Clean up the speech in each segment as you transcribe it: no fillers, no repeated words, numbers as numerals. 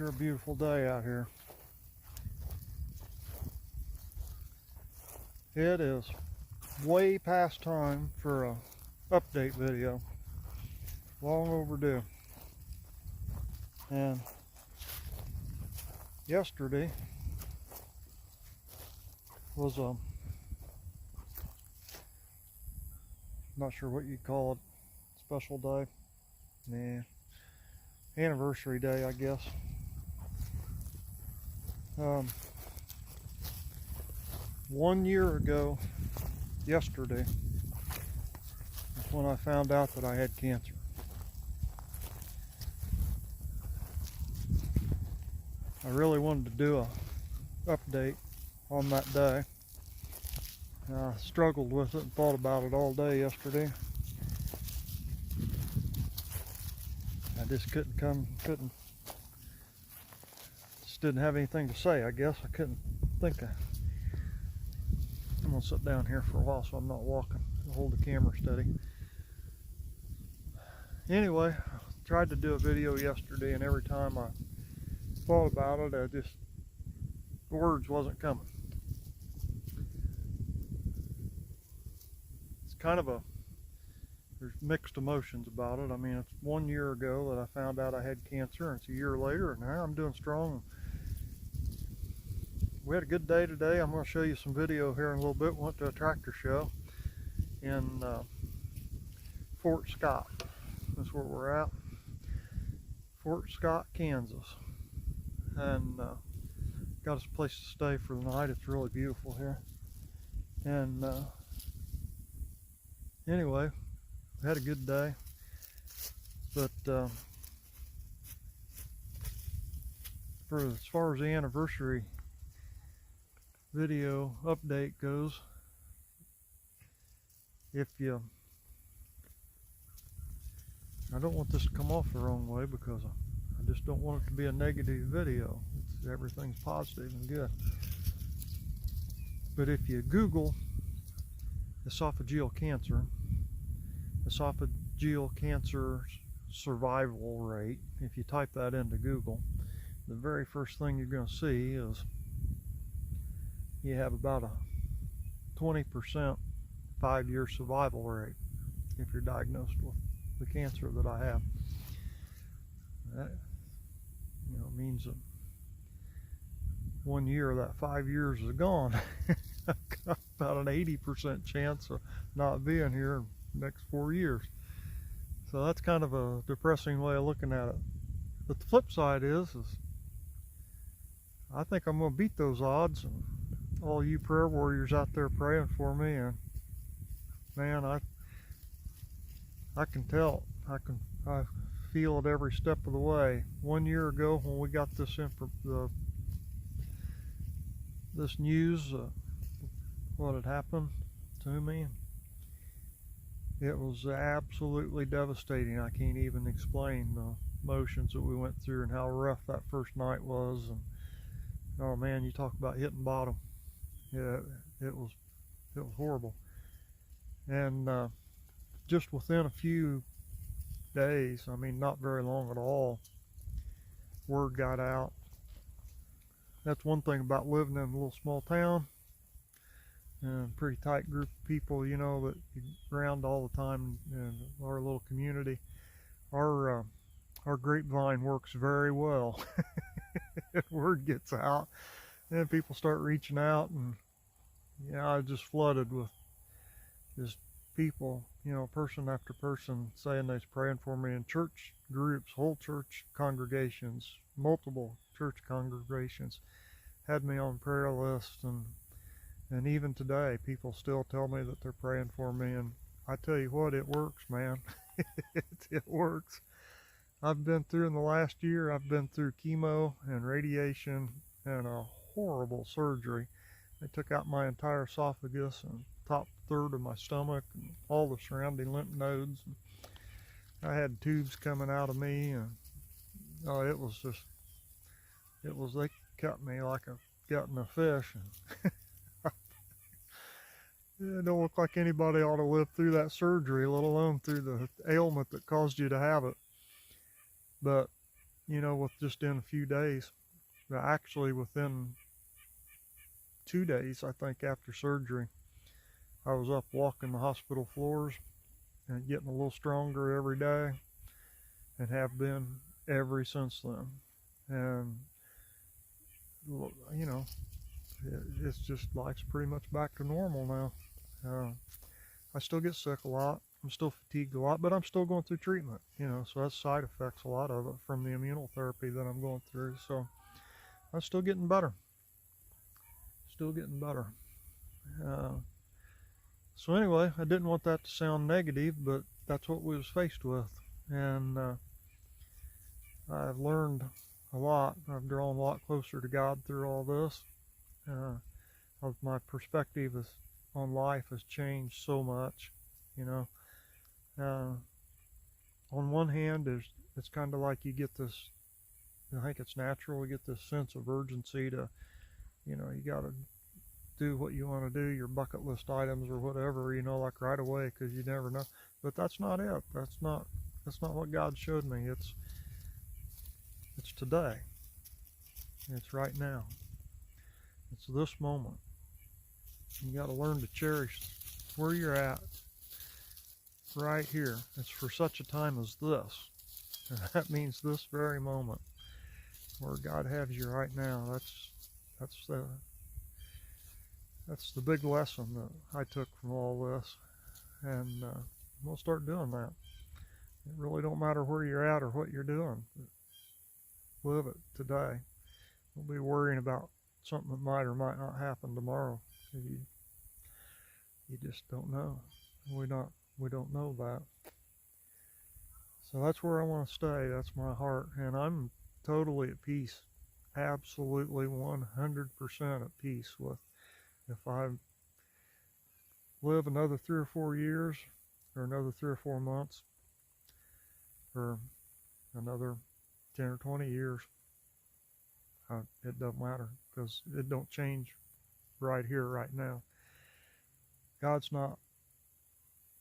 Sure a beautiful day out here. It is way past time for a update video. Long overdue. And yesterday was not sure what you'd call it, special day. Nah, anniversary day, I guess. 1 year ago yesterday is when I found out that I had cancer. I really wanted to do a update on that day. I struggled with it and thought about it all day yesterday. I just just didn't have anything to say, I guess. I couldn't think of. I'm gonna sit down here for a while so I'm not walking. I'll hold the camera steady. Anyway, I tried to do a video yesterday, and every time I thought about it, the words wasn't coming. It's kind of there's mixed emotions about it. I mean, it's 1 year ago that I found out I had cancer, and it's a year later, and now I'm doing strong. We had a good day today. I'm going to show you some video here in a little bit. We went to a tractor show in Fort Scott. That's where we're at. Fort Scott, Kansas. And got us a place to stay for the night. It's really beautiful here. And anyway, we had a good day. But as far as the anniversary video update goes, I don't want this to come off the wrong way, because I just don't want it to be a negative video. Everything's positive and good. But if you Google esophageal cancer survival rate, if you type that into Google, the very first thing you're going to see is you have about a 20% 5-year survival rate if you're diagnosed with the cancer that I have. That means that 1 year, that 5 years is gone. I've got about an 80% chance of not being here in the next 4 years. So that's kind of a depressing way of looking at it. But the flip side is I think I'm going to beat those odds. And all you prayer warriors out there praying for me, and man, I can tell. I feel it every step of the way. 1 year ago, when we got this news, what had happened to me, it was absolutely devastating. I can't even explain the emotions that we went through and how rough that first night was. And oh man, you talk about hitting bottom. Yeah, it was horrible. And just within a few days, I mean, not very long at all, word got out. That's one thing about living in a little small town and a pretty tight group of people, that you around all the time in our little community. Our grapevine works very well. If word gets out, then people start reaching out, and I just flooded with just people, person after person saying they're praying for me, in church groups, whole church congregations, multiple church congregations had me on prayer lists, and even today people still tell me that they're praying for me. And I tell you what, it works, man. It works. I've been through, in the last year, I've been through chemo and radiation and a horrible surgery. They took out my entire esophagus and top third of my stomach and all the surrounding lymph nodes. I had tubes coming out of me, and they cut me like a gutting a fish. And it don't look like anybody ought to live through that surgery, let alone through the ailment that caused you to have it. But with just in a few days. Actually, within 2 days, I think, after surgery, I was up walking the hospital floors and getting a little stronger every day, and have been ever since then. And it's just, life's pretty much back to normal now. I still get sick a lot. I'm still fatigued a lot, but I'm still going through treatment, so that's side effects, a lot of it, from the immunotherapy that I'm going through. So I'm still getting better. Still getting better. So anyway, I didn't want that to sound negative, but that's what we was faced with. And I've learned a lot. I've drawn a lot closer to God through all this. My perspective on life has changed so much. On one hand, it's kind of like you get this, I think it's natural, you get this sense of urgency to, you got to do what you want to do, your bucket list items or whatever, like right away, because you never know. But that's not it. That's not what God showed me. It's today. It's right now. It's this moment. You got to learn to cherish where you're at right here. It's for such a time as this. And that means this very moment where God has you right now. That's the big lesson that I took from all this. And I'm going to start doing that. It really don't matter where you're at or what you're doing. Live it today. Don't be worrying about something that might or might not happen tomorrow. You just don't know. We don't know that. So that's where I want to stay. That's my heart. And I'm totally at peace. Absolutely 100% at peace with, if I live another 3 or 4 years, or another 3 or 4 months, or another 10 or 20 years, it don't matter, because it don't change right here, right now. God's not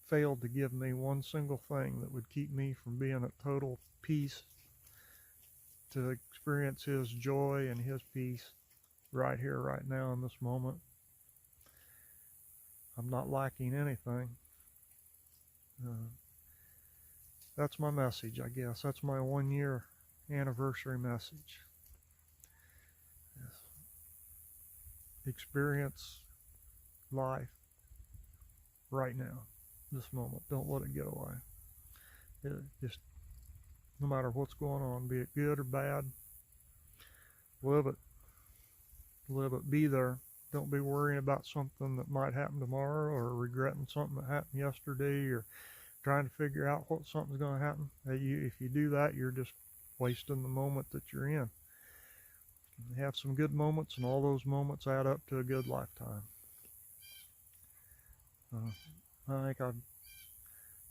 failed to give me one single thing that would keep me from being at total peace, to experience His joy and His peace right here, right now, in this moment. I'm not lacking anything. That's my message, I guess. That's my 1-year anniversary message. Yes. Experience life right now, this moment. Don't let it get away. Just, no matter what's going on, be it good or bad, live it. Live it. Be there. Don't be worrying about something that might happen tomorrow, or regretting something that happened yesterday, or trying to figure out what something's going to happen. If you do that, you're just wasting the moment that you're in. You have some good moments, and all those moments add up to a good lifetime. I think I've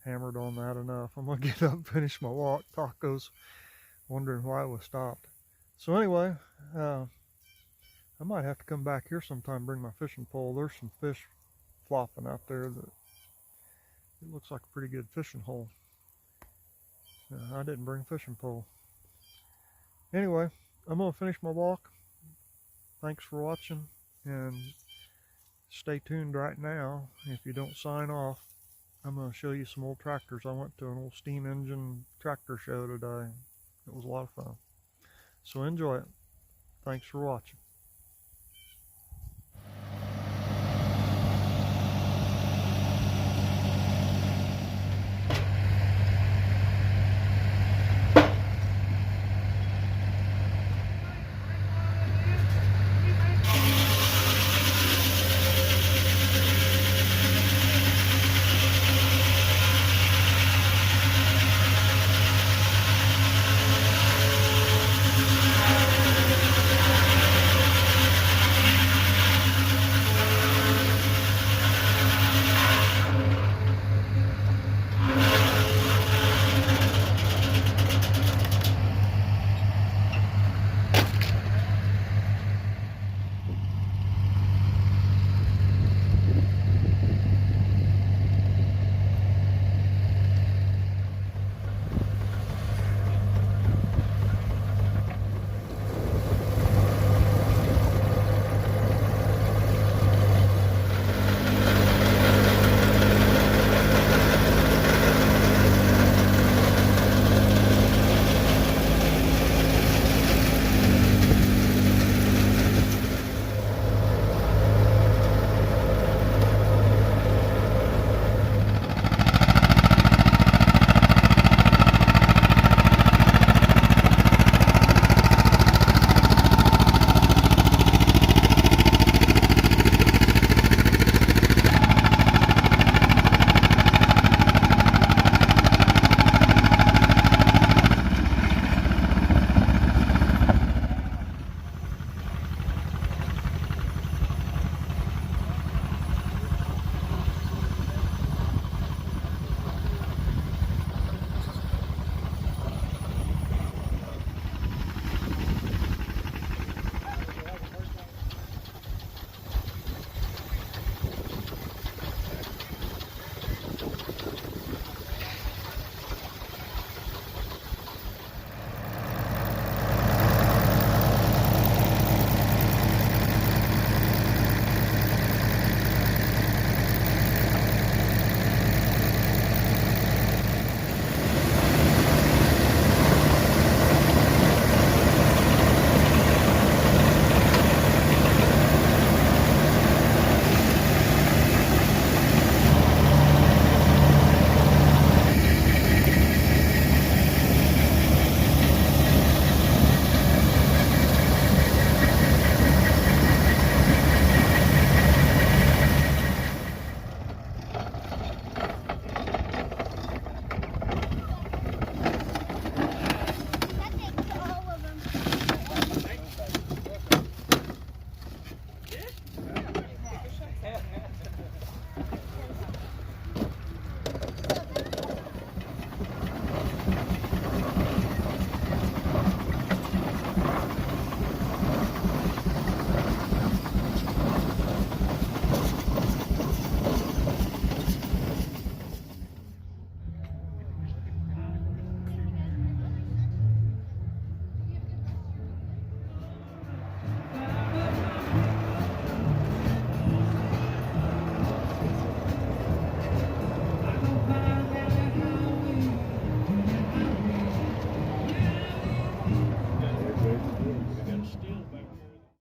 hammered on that enough. I'm going to get up and finish my walk. Tacos, wondering why we stopped. So anyway, I might have to come back here sometime, bring my fishing pole. There's some fish flopping out there that it looks like a pretty good fishing hole. I didn't bring a fishing pole. Anyway, I'm going to finish my walk. Thanks for watching, and stay tuned right now. If you don't sign off, I'm going to show you some old tractors. I went to an old steam engine tractor show today. It was a lot of fun. So enjoy it. Thanks for watching.